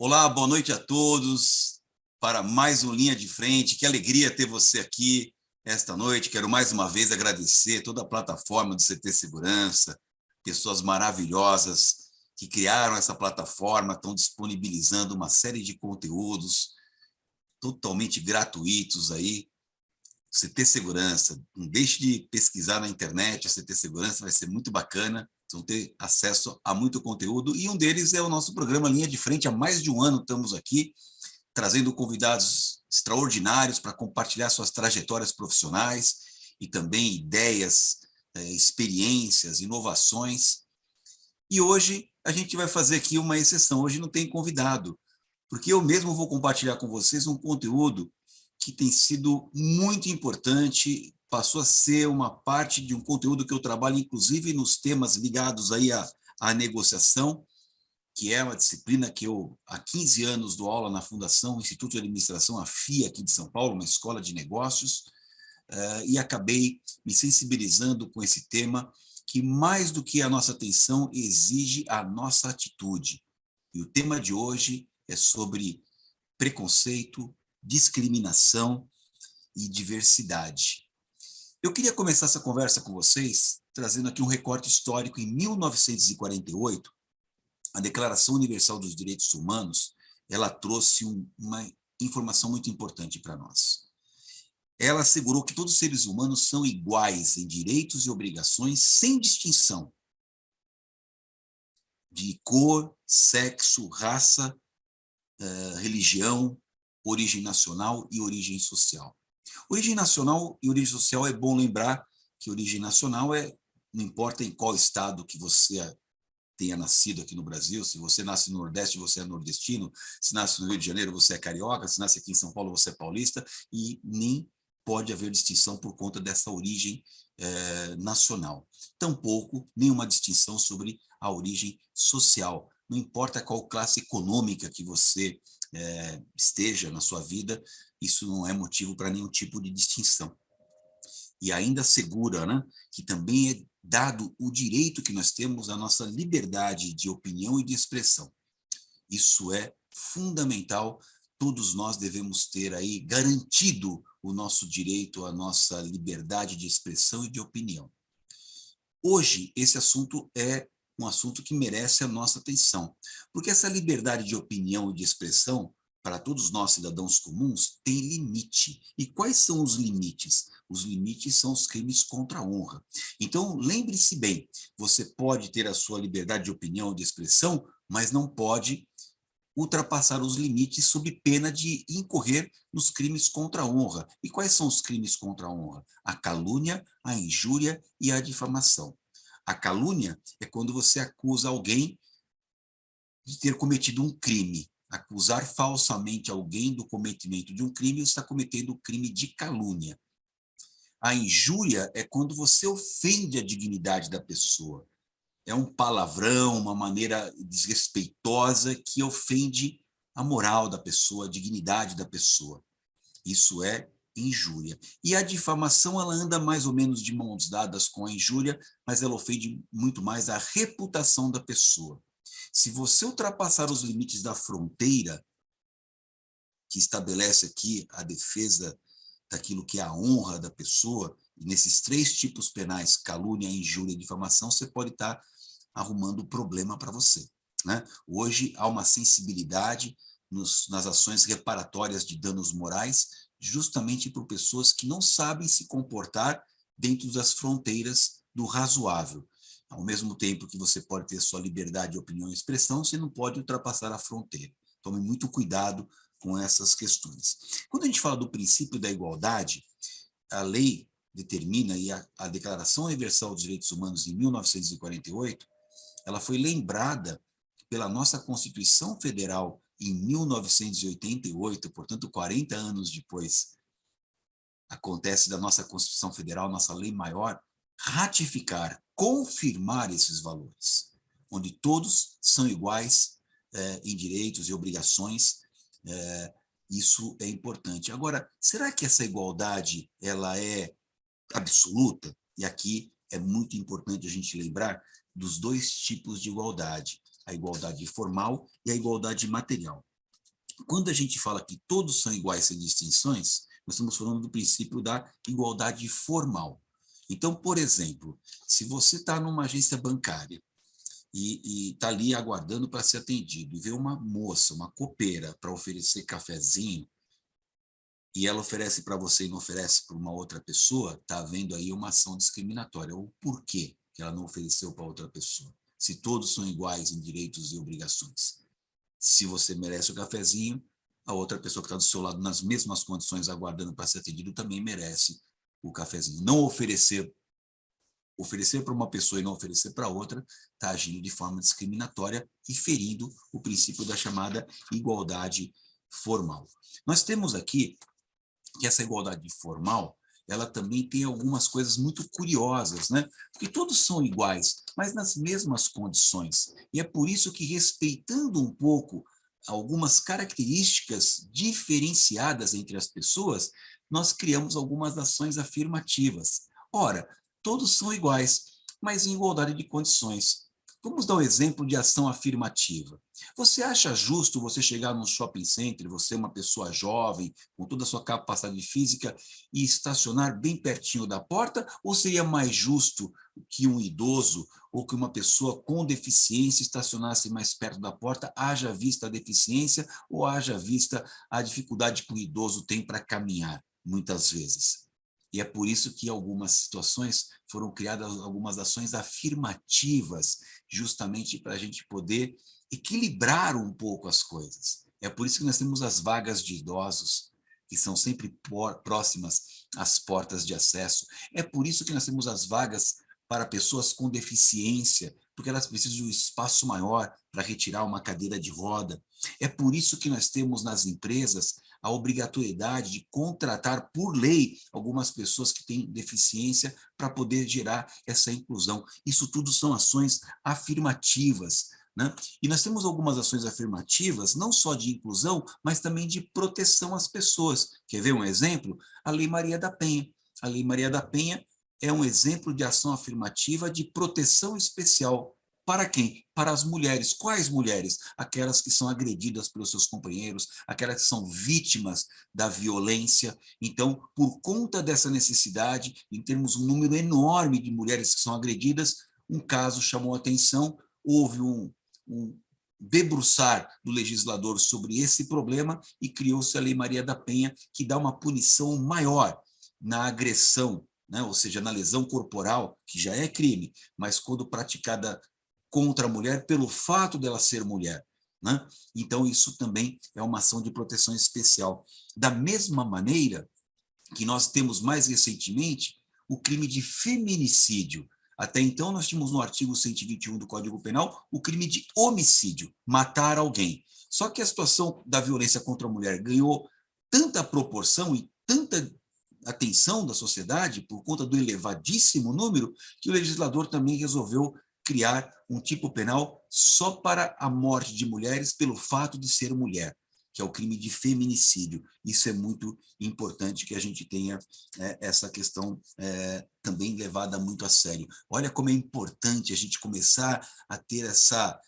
Olá, boa noite a todos para mais um Linha de Frente. Que alegria ter você aqui esta noite. Quero mais uma vez agradecer toda a plataforma do CT Segurança, pessoas maravilhosas que criaram essa plataforma, estão disponibilizando uma série de conteúdos totalmente gratuitos aí. CT Segurança, não deixe de pesquisar na internet, a CT Segurança vai ser muito bacana, vão ter acesso a muito conteúdo, e um deles é o nosso programa Linha de Frente. Há mais de um ano estamos aqui, trazendo convidados extraordinários para compartilhar suas trajetórias profissionais e também ideias, experiências, inovações. E hoje a gente vai fazer aqui uma exceção, hoje não tem convidado, porque eu mesmo vou compartilhar com vocês um conteúdo que tem sido muito importante, passou a ser uma parte de um conteúdo que eu trabalho, inclusive nos temas ligados aí à negociação, que é uma disciplina que eu, há 15 anos, dou aula na Fundação Instituto de Administração, a FIA, aqui de São Paulo, uma escola de negócios, e acabei me sensibilizando com esse tema, que mais do que a nossa atenção, exige a nossa atitude. E o tema de hoje é sobre preconceito, discriminação e diversidade. Eu queria começar essa conversa com vocês trazendo aqui um recorte histórico. Em 1948, a Declaração Universal dos Direitos Humanos, ela trouxe uma informação muito importante para nós. Ela assegurou que todos os seres humanos são iguais em direitos e obrigações, sem distinção de cor, sexo, raça, religião, origem nacional e origem social. Origem nacional e origem social, é bom lembrar que origem nacional não importa em qual estado que você tenha nascido aqui no Brasil. Se você nasce no Nordeste, você é nordestino; se nasce no Rio de Janeiro, você é carioca; se nasce aqui em São Paulo, você é paulista, e nem pode haver distinção por conta dessa origem nacional. Tampouco nenhuma distinção sobre a origem social. Não importa qual classe econômica que você esteja na sua vida, isso não é motivo para nenhum tipo de distinção. E ainda assegura, né, que também é dado o direito que nós temos à nossa liberdade de opinião e de expressão. Isso é fundamental. Todos nós devemos ter aí garantido o nosso direito à nossa liberdade de expressão e de opinião. Hoje, esse assunto é um assunto que merece a nossa atenção, porque essa liberdade de opinião e de expressão, para todos nós, cidadãos comuns, tem limite. E quais são os limites? Os limites são os crimes contra a honra. Então, lembre-se bem, você pode ter a sua liberdade de opinião e de expressão, mas não pode ultrapassar os limites sob pena de incorrer nos crimes contra a honra. E quais são os crimes contra a honra? A calúnia, a injúria e a difamação. A calúnia é quando você acusa alguém de ter cometido um crime. Acusar falsamente alguém do cometimento de um crime, você está cometendo o crime de calúnia. A injúria é quando você ofende a dignidade da pessoa. É um palavrão, uma maneira desrespeitosa que ofende a moral da pessoa, a dignidade da pessoa. Isso é injúria. E a difamação, ela anda mais ou menos de mãos dadas com a injúria, mas ela ofende muito mais a reputação da pessoa. Se você ultrapassar os limites da fronteira, que estabelece aqui a defesa daquilo que é a honra da pessoa, e nesses 3 tipos penais, calúnia, injúria e difamação, você pode estar arrumando problema para você, né? Hoje há uma sensibilidade nas ações reparatórias de danos morais, justamente por pessoas que não sabem se comportar dentro das fronteiras do razoável. Ao mesmo tempo que você pode ter sua liberdade de opinião e expressão, você não pode ultrapassar a fronteira. Tome muito cuidado com essas questões. Quando a gente fala do princípio da igualdade, a lei determina, e a Declaração Universal dos Direitos Humanos, em 1948, ela foi lembrada pela nossa Constituição Federal em 1988, portanto, 40 anos depois, acontece da nossa Constituição Federal, nossa lei maior, ratificar, confirmar esses valores, onde todos são iguais em direitos e obrigações. Isso é importante. Agora, será que essa igualdade ela é absoluta? E aqui é muito importante a gente lembrar dos 2 tipos de igualdade: a igualdade formal e a igualdade material. Quando a gente fala que todos são iguais sem distinções, nós estamos falando do princípio da igualdade formal. Então, por exemplo, se você está numa agência bancária e está ali aguardando para ser atendido e vê uma moça, uma copeira, para oferecer cafezinho, e ela oferece para você e não oferece para uma outra pessoa, está havendo aí uma ação discriminatória. O porquê que ela não ofereceu para outra pessoa? Se todos são iguais em direitos e obrigações. Se você merece o cafezinho, a outra pessoa que está do seu lado, nas mesmas condições, aguardando para ser atendido, também merece o cafezinho. Não oferecer para uma pessoa e não oferecer para outra, está agindo de forma discriminatória e ferindo o princípio da chamada igualdade formal. Nós temos aqui que essa igualdade formal, ela também tem algumas coisas muito curiosas, né? Porque todos são iguais, mas nas mesmas condições. E é por isso que, respeitando um pouco algumas características diferenciadas entre as pessoas, nós criamos algumas ações afirmativas. Ora, todos são iguais, mas em igualdade de condições. Vamos dar um exemplo de ação afirmativa. Você acha justo você chegar num shopping center, você é uma pessoa jovem, com toda a sua capacidade física, e estacionar bem pertinho da porta? Ou seria mais justo que um idoso ou que uma pessoa com deficiência estacionasse mais perto da porta, haja vista a deficiência ou haja vista a dificuldade que o idoso tem para caminhar, muitas vezes? E é por isso que, em algumas situações, foram criadas algumas ações afirmativas, justamente para a gente poder equilibrar um pouco as coisas. É por isso que nós temos as vagas de idosos, que são sempre próximas às portas de acesso. É por isso que nós temos as vagas para pessoas com deficiência, porque elas precisam de um espaço maior para retirar uma cadeira de roda. É por isso que nós temos nas empresas a obrigatoriedade de contratar, por lei, algumas pessoas que têm deficiência para poder gerar essa inclusão. Isso tudo são ações afirmativas, né? E nós temos algumas ações afirmativas, não só de inclusão, mas também de proteção às pessoas. Quer ver um exemplo? A Lei Maria da Penha. A Lei Maria da Penha é um exemplo de ação afirmativa de proteção especial. Para quem? Para as mulheres. Quais mulheres? Aquelas que são agredidas pelos seus companheiros, aquelas que são vítimas da violência. Então, por conta dessa necessidade, em termos um número enorme de mulheres que são agredidas, um caso chamou a atenção, houve um debruçar do legislador sobre esse problema e criou-se a Lei Maria da Penha, que dá uma punição maior na agressão, né? Ou seja, na lesão corporal, que já é crime, mas quando praticada contra a mulher pelo fato dela ser mulher, né? Então, isso também é uma ação de proteção especial. Da mesma maneira que nós temos mais recentemente o crime de feminicídio. Até então, nós tínhamos no artigo 121 do Código Penal o crime de homicídio, matar alguém. Só que a situação da violência contra a mulher ganhou tanta proporção e tanta atenção da sociedade por conta do elevadíssimo número que o legislador também resolveu criar um tipo penal só para a morte de mulheres pelo fato de ser mulher, que é o crime de feminicídio. Isso é muito importante que a gente tenha essa questão também levada muito a sério. Olha como é importante a gente começar a ter essa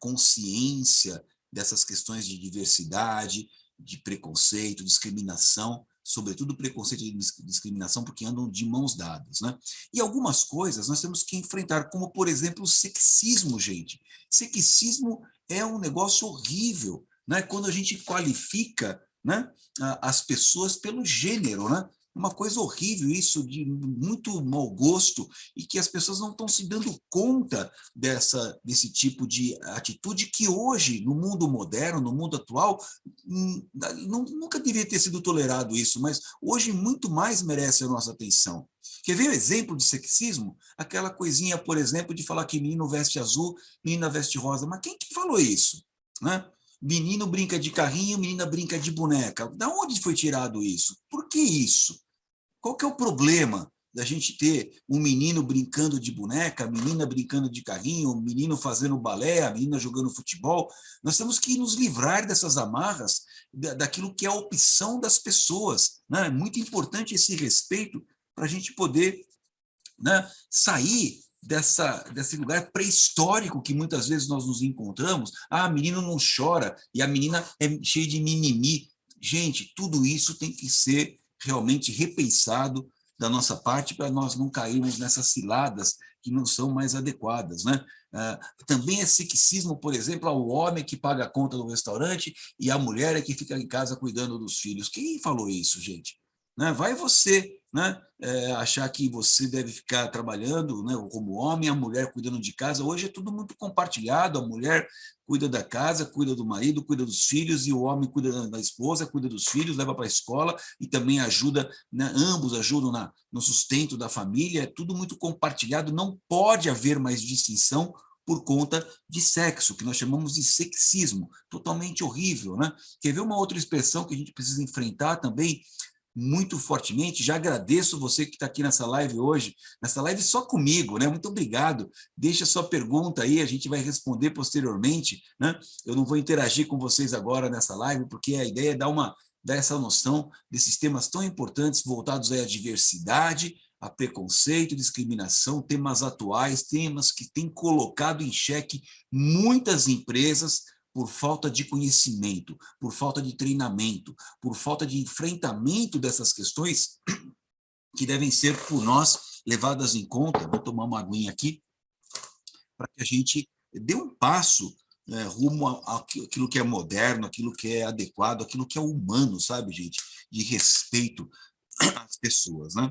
consciência dessas questões de diversidade, de preconceito, discriminação, sobretudo preconceito e discriminação, porque andam de mãos dadas, né? E algumas coisas nós temos que enfrentar, como, por exemplo, o sexismo, gente. Sexismo é um negócio horrível, né? Quando a gente qualifica, né, as pessoas pelo gênero, né? Uma coisa horrível isso, de muito mau gosto, e que as pessoas não estão se dando conta desse tipo de atitude que hoje, no mundo moderno, no mundo atual, nunca deveria ter sido tolerado isso, mas hoje muito mais merece a nossa atenção. Quer ver um exemplo de sexismo? Aquela coisinha, por exemplo, de falar que menino veste azul, menina veste rosa. Mas quem que falou isso? Né? Menino brinca de carrinho, menina brinca de boneca. Da onde foi tirado isso? Por que isso? Qual que é o problema da gente ter um menino brincando de boneca, a menina brincando de carrinho, o menino fazendo balé, a menina jogando futebol? Nós temos que nos livrar dessas amarras, daquilo que é a opção das pessoas, né? É muito importante esse respeito para a gente poder, né, sair desse lugar pré-histórico que muitas vezes nós nos encontramos. Ah, menino não chora, e a menina é cheia de mimimi. Gente, tudo isso tem que ser realmente repensado da nossa parte para nós não cairmos nessas ciladas que não são mais adequadas, né? Também é sexismo, por exemplo, ao homem que paga a conta do restaurante e a mulher é que fica em casa cuidando dos filhos. Quem falou isso, gente? Né? Vai você, né? Achar que você deve ficar trabalhando, né? Como homem, a mulher cuidando de casa. Hoje é tudo muito compartilhado, a mulher cuida da casa, cuida do marido, cuida dos filhos, e o homem cuida da esposa, cuida dos filhos, leva para a escola e também ajuda, né? Ambos ajudam no sustento da família, é tudo muito compartilhado, não pode haver mais distinção por conta de sexo, que nós chamamos de sexismo, totalmente horrível, né? Quer ver uma outra expressão que a gente precisa enfrentar também muito fortemente? Já agradeço você que está aqui nessa live hoje, nessa live só comigo, né? Muito obrigado. Deixa sua pergunta aí, a gente vai responder posteriormente, né? Eu não vou interagir com vocês agora nessa live, porque a ideia é dar essa noção desses temas tão importantes voltados à diversidade, a preconceito, discriminação, temas atuais, temas que têm colocado em xeque muitas empresas por falta de conhecimento, por falta de treinamento, por falta de enfrentamento dessas questões que devem ser por nós levadas em conta. Vou tomar uma aguinha aqui para que a gente dê um passo, né, rumo àquilo que é moderno, aquilo que é adequado, aquilo que é humano, sabe, gente? De respeito às pessoas, né?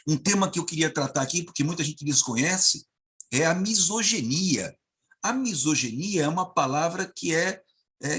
Um tema que eu queria tratar aqui, porque muita gente desconhece, é a misoginia. A misoginia é uma palavra que é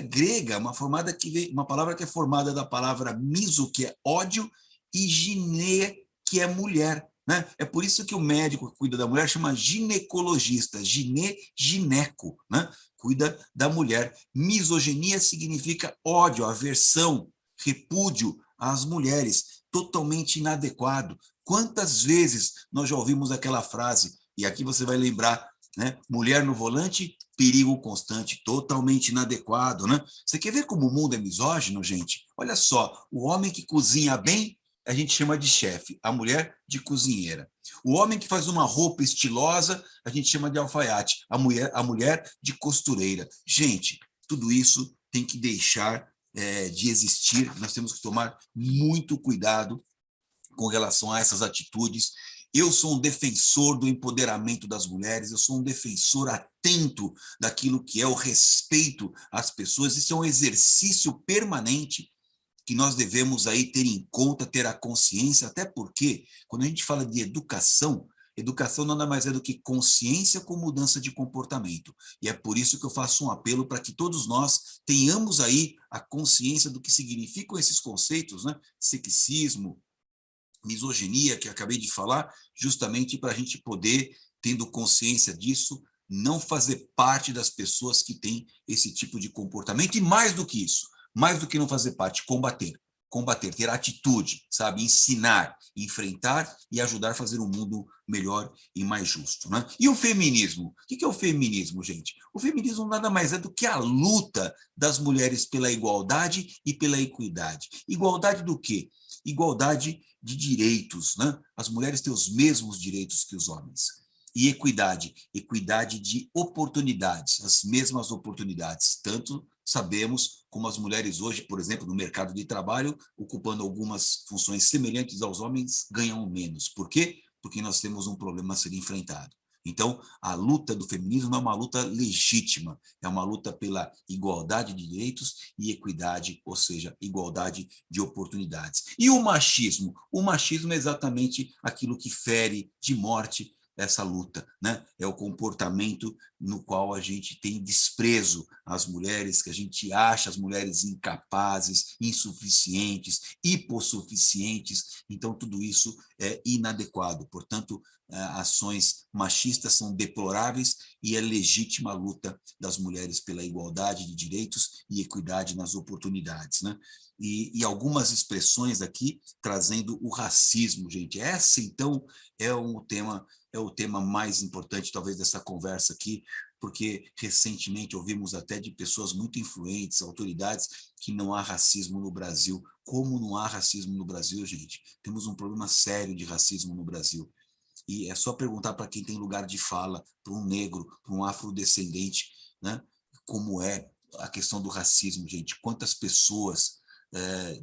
grega, uma palavra que é formada da palavra miso, que é ódio, e gine, que é mulher. Né? É por isso que o médico que cuida da mulher chama ginecologista, gineco, né? Cuida da mulher. Misoginia significa ódio, aversão, repúdio às mulheres, totalmente inadequado. Quantas vezes nós já ouvimos aquela frase, e aqui você vai lembrar, né? Mulher no volante, perigo constante, totalmente inadequado, né? Você quer ver como o mundo é misógino, gente? Olha só, o homem que cozinha bem, a gente chama de chefe, a mulher de cozinheira. O homem que faz uma roupa estilosa, a gente chama de alfaiate, a mulher de costureira. Gente, tudo isso tem que deixar de existir, nós temos que tomar muito cuidado com relação a essas atitudes. Eu sou um defensor do empoderamento das mulheres, eu sou um defensor atento daquilo que é o respeito às pessoas. Isso é um exercício permanente que nós devemos aí ter em conta, ter a consciência, até porque, quando a gente fala de educação, educação nada mais é do que consciência com mudança de comportamento. E é por isso que eu faço um apelo para que todos nós tenhamos aí a consciência do que significam esses conceitos, né? Sexismo, misoginia, que acabei de falar, justamente para a gente poder, tendo consciência disso, não fazer parte das pessoas que têm esse tipo de comportamento, e mais do que isso, mais do que não fazer parte, combater, ter atitude, sabe, ensinar, enfrentar e ajudar a fazer um mundo melhor e mais justo, né? E o feminismo? O que é o feminismo, gente? O feminismo nada mais é do que a luta das mulheres pela igualdade e pela equidade. Igualdade do quê? Igualdade de direitos, né? As mulheres têm os mesmos direitos que os homens. E equidade de oportunidades, as mesmas oportunidades. Tanto sabemos como as mulheres hoje, por exemplo, no mercado de trabalho, ocupando algumas funções semelhantes aos homens, ganham menos. Por quê? Porque nós temos um problema a ser enfrentado. Então, a luta do feminismo é uma luta legítima, é uma luta pela igualdade de direitos e equidade, ou seja, igualdade de oportunidades. E o machismo? O machismo é exatamente aquilo que fere de morte essa luta, né? É o comportamento no qual a gente tem desprezo às mulheres, que a gente acha as mulheres incapazes, insuficientes, hipossuficientes. Então, tudo isso é inadequado. Portanto, ações machistas são deploráveis e é legítima a luta das mulheres pela igualdade de direitos e equidade nas oportunidades, né? E algumas expressões aqui trazendo o racismo, gente. Essa, então, é o tema mais importante, talvez, dessa conversa aqui, porque recentemente ouvimos até de pessoas muito influentes, autoridades, que não há racismo no Brasil. Como não há racismo no Brasil, gente? Temos um problema sério de racismo no Brasil. E é só perguntar para quem tem lugar de fala, para um negro, para um afrodescendente, né? Como é a questão do racismo, gente. Quantas pessoas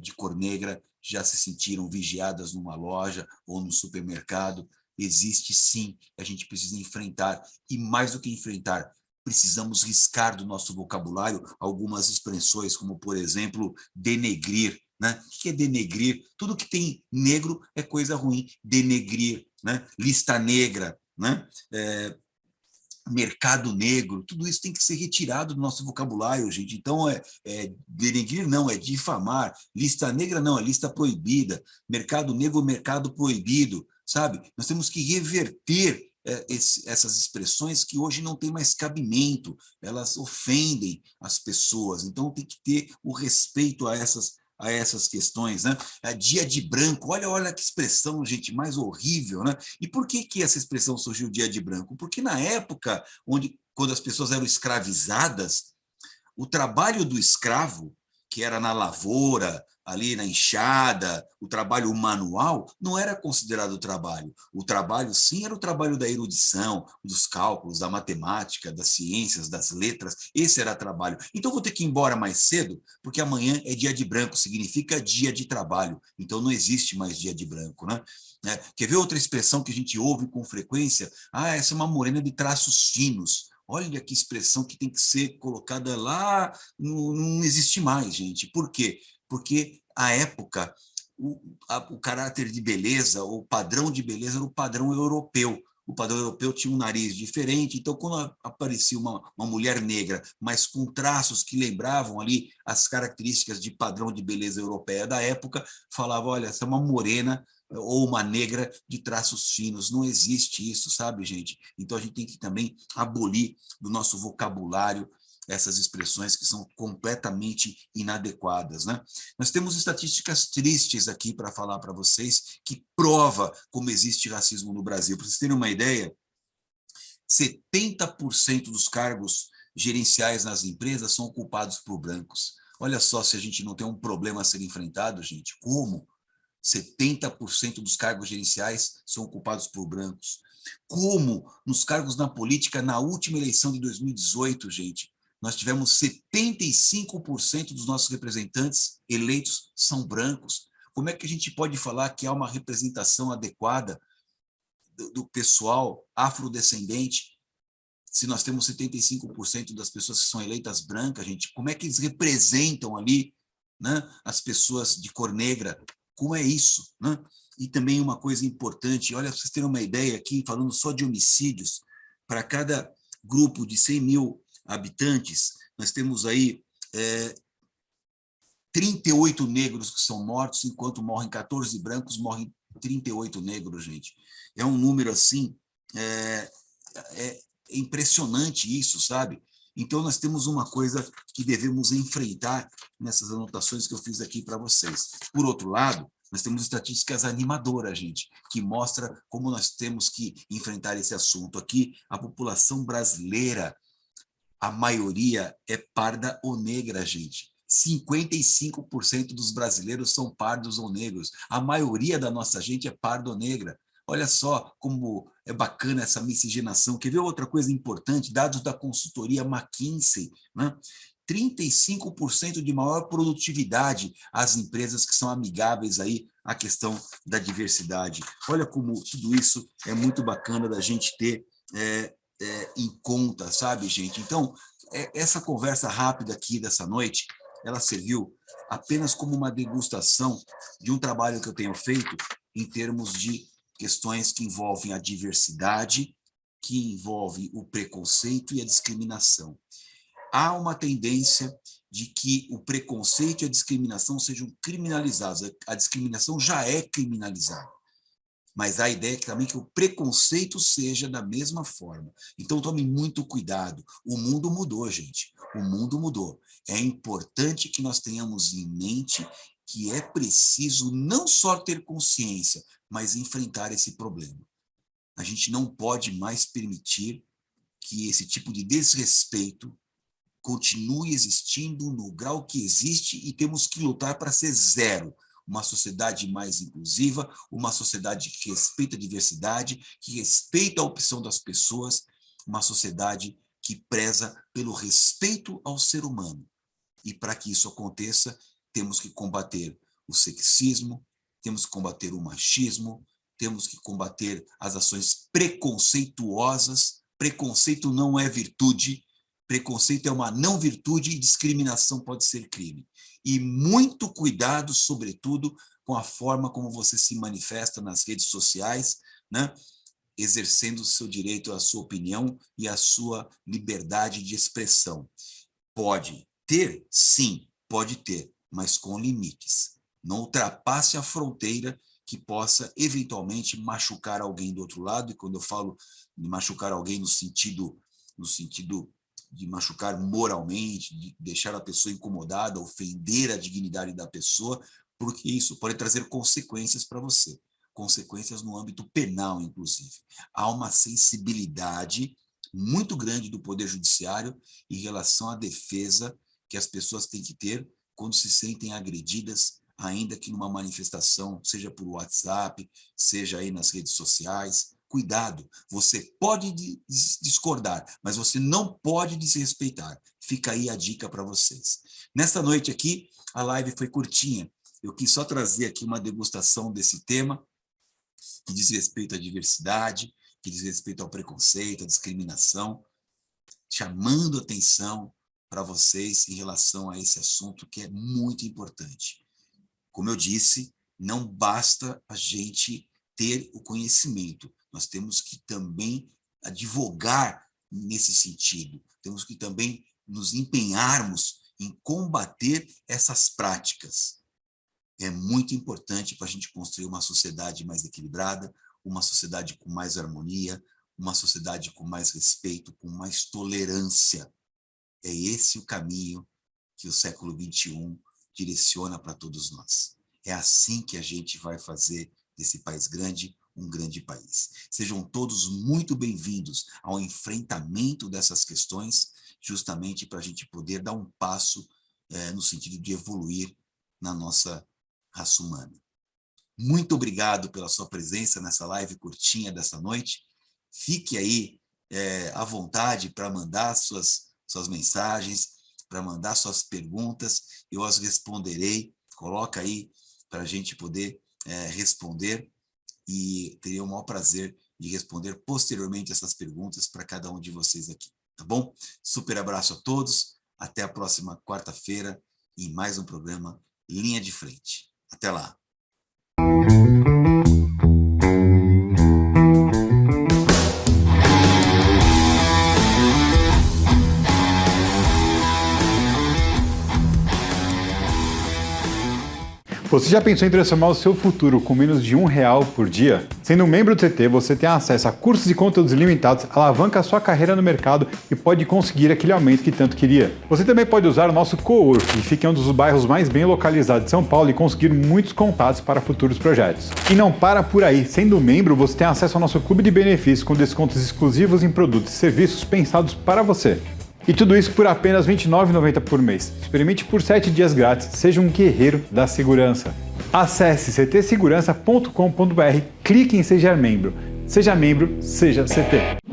de cor negra já se sentiram vigiadas numa loja ou no supermercado? Existe sim, a gente precisa enfrentar, e mais do que enfrentar, precisamos riscar do nosso vocabulário algumas expressões, como, por exemplo, denegrir. Né? O que é denegrir? Tudo que tem negro é coisa ruim. Denegrir, né? Lista negra, né? Mercado negro, tudo isso tem que ser retirado do nosso vocabulário, gente. Então, denegrir não, é difamar. Lista negra não, é lista proibida. Mercado negro, mercado proibido, sabe? Nós temos que reverter essas expressões que hoje não têm mais cabimento, elas ofendem as pessoas. Então, tem que ter o respeito a essas questões, né? Dia de branco, olha que expressão, gente, mais horrível, né? E por que essa expressão surgiu, dia de branco? Porque na época quando as pessoas eram escravizadas, o trabalho do escravo, que era na lavoura, ali na enxada, o trabalho manual, não era considerado trabalho. O trabalho, sim, era o trabalho da erudição, dos cálculos, da matemática, das ciências, das letras. Esse era trabalho. Então, vou ter que ir embora mais cedo, porque amanhã é dia de branco, significa dia de trabalho. Então, não existe mais dia de branco, né? Quer ver outra expressão que a gente ouve com frequência? Essa é uma morena de traços finos. Olha que expressão que tem que ser colocada lá, não existe mais, gente. Por quê? Porque, à época, o caráter de beleza, o padrão de beleza era o padrão europeu. O padrão europeu tinha um nariz diferente, então, quando aparecia uma mulher negra, mas com traços que lembravam ali as características de padrão de beleza europeia da época, falava, olha, essa é uma morena ou uma negra de traços finos. Não existe isso, sabe, gente? Então, a gente tem que também abolir do nosso vocabulário essas expressões que são completamente inadequadas, né? Nós temos estatísticas tristes aqui para falar para vocês que prova como existe racismo no Brasil. Para vocês terem uma ideia, 70% dos cargos gerenciais nas empresas são ocupados por brancos. Olha só se a gente não tem um problema a ser enfrentado, gente. Como? 70% dos cargos gerenciais são ocupados por brancos. Como nos cargos na política, na última eleição de 2018, gente, nós tivemos 75% dos nossos representantes eleitos são brancos. Como é que a gente pode falar que há uma representação adequada do pessoal afrodescendente se nós temos 75% das pessoas que são eleitas brancas, gente? Como é que eles representam ali, né, as pessoas de cor negra? Como é isso, né? E também uma coisa importante, olha, para vocês terem uma ideia aqui, falando só de homicídios, para cada grupo de 100 mil habitantes, nós temos aí 38 negros que são mortos, enquanto morrem 14 brancos, morrem 38 negros, gente. É um número assim, é impressionante isso, sabe? Então, nós temos uma coisa que devemos enfrentar nessas anotações que eu fiz aqui para vocês. Por outro lado, nós temos estatísticas animadoras, gente, que mostra como nós temos que enfrentar esse assunto. Aqui, a população brasileira, a maioria é parda ou negra, gente. 55% dos brasileiros são pardos ou negros. A maioria da nossa gente é parda ou negra. Olha só como é bacana essa miscigenação. Quer ver outra coisa importante? Dados da consultoria McKinsey, né? 35% de maior produtividade às empresas que são amigáveis aí à questão da diversidade. Olha como tudo isso é muito bacana da gente ter em conta, sabe, gente? Então, essa conversa rápida aqui dessa noite, ela serviu apenas como uma degustação de um trabalho que eu tenho feito em termos de questões que envolvem a diversidade, que envolve o preconceito e a discriminação. Há uma tendência de que o preconceito e a discriminação sejam criminalizados. A discriminação já é criminalizada. Mas a ideia é também que o preconceito seja da mesma forma. Então, tome muito cuidado. O mundo mudou, gente. O mundo mudou. É importante que nós tenhamos em mente que é preciso não só ter consciência, mas enfrentar esse problema. A gente não pode mais permitir que esse tipo de desrespeito continue existindo no grau que existe e temos que lutar para ser zero. Uma sociedade mais inclusiva, uma sociedade que respeita a diversidade, que respeita a opção das pessoas, uma sociedade que preza pelo respeito ao ser humano. E para que isso aconteça, temos que combater o sexismo, temos que combater o machismo, temos que combater as ações preconceituosas. Preconceito não é virtude, preconceito é uma não virtude e discriminação pode ser crime. E muito cuidado, sobretudo, com a forma como você se manifesta nas redes sociais, né? Exercendo o seu direito à sua opinião e à sua liberdade de expressão. Pode ter? Sim, pode ter, mas com limites. Não ultrapasse a fronteira que possa, eventualmente, machucar alguém do outro lado. E quando eu falo de machucar alguém no sentido de machucar moralmente, de deixar a pessoa incomodada, ofender a dignidade da pessoa, porque isso pode trazer consequências para você. Consequências no âmbito penal, inclusive. Há uma sensibilidade muito grande do Poder Judiciário em relação à defesa que as pessoas têm que ter quando se sentem agredidas, ainda que numa manifestação, seja por WhatsApp, seja aí nas redes sociais. Cuidado, você pode discordar, mas você não pode desrespeitar. Fica aí a dica para vocês. Nesta noite aqui, a live foi curtinha. Eu quis só trazer aqui uma degustação desse tema, que diz respeito à diversidade, que diz respeito ao preconceito, à discriminação, chamando atenção para vocês em relação a esse assunto que é muito importante. Como eu disse, não basta a gente ter o conhecimento, nós temos que também advogar nesse sentido, temos que também nos empenharmos em combater essas práticas. É muito importante para a gente construir uma sociedade mais equilibrada, uma sociedade com mais harmonia, uma sociedade com mais respeito, com mais tolerância. É esse o caminho que o século XXI direciona para todos nós. É assim que a gente vai fazer desse país grande um grande país. Sejam todos muito bem-vindos ao enfrentamento dessas questões, justamente para a gente poder dar um passo no sentido de evoluir na nossa raça humana. Muito obrigado pela sua presença nessa live curtinha dessa noite. Fique aí à vontade para mandar suas mensagens, para mandar suas perguntas, eu as responderei. Coloca aí para a gente poder responder e teria o maior prazer de responder posteriormente essas perguntas para cada um de vocês aqui, tá bom? Super abraço a todos, até a próxima quarta-feira em mais um programa Linha de Frente. Até lá! Você já pensou em transformar o seu futuro com menos de R$1 por dia? Sendo um membro do CT, você tem acesso a cursos e conteúdos ilimitados, alavanca a sua carreira no mercado e pode conseguir aquele aumento que tanto queria. Você também pode usar o nosso cowork, que fica em um dos bairros mais bem localizados de São Paulo e conseguir muitos contatos para futuros projetos. E não para por aí, sendo membro, você tem acesso ao nosso clube de benefícios com descontos exclusivos em produtos e serviços pensados para você. E tudo isso por apenas R$ 29,90 por mês. Experimente por 7 dias grátis. Seja um guerreiro da segurança. Acesse ctsegurança.com.br, clique em Seja membro. Seja membro, seja CT.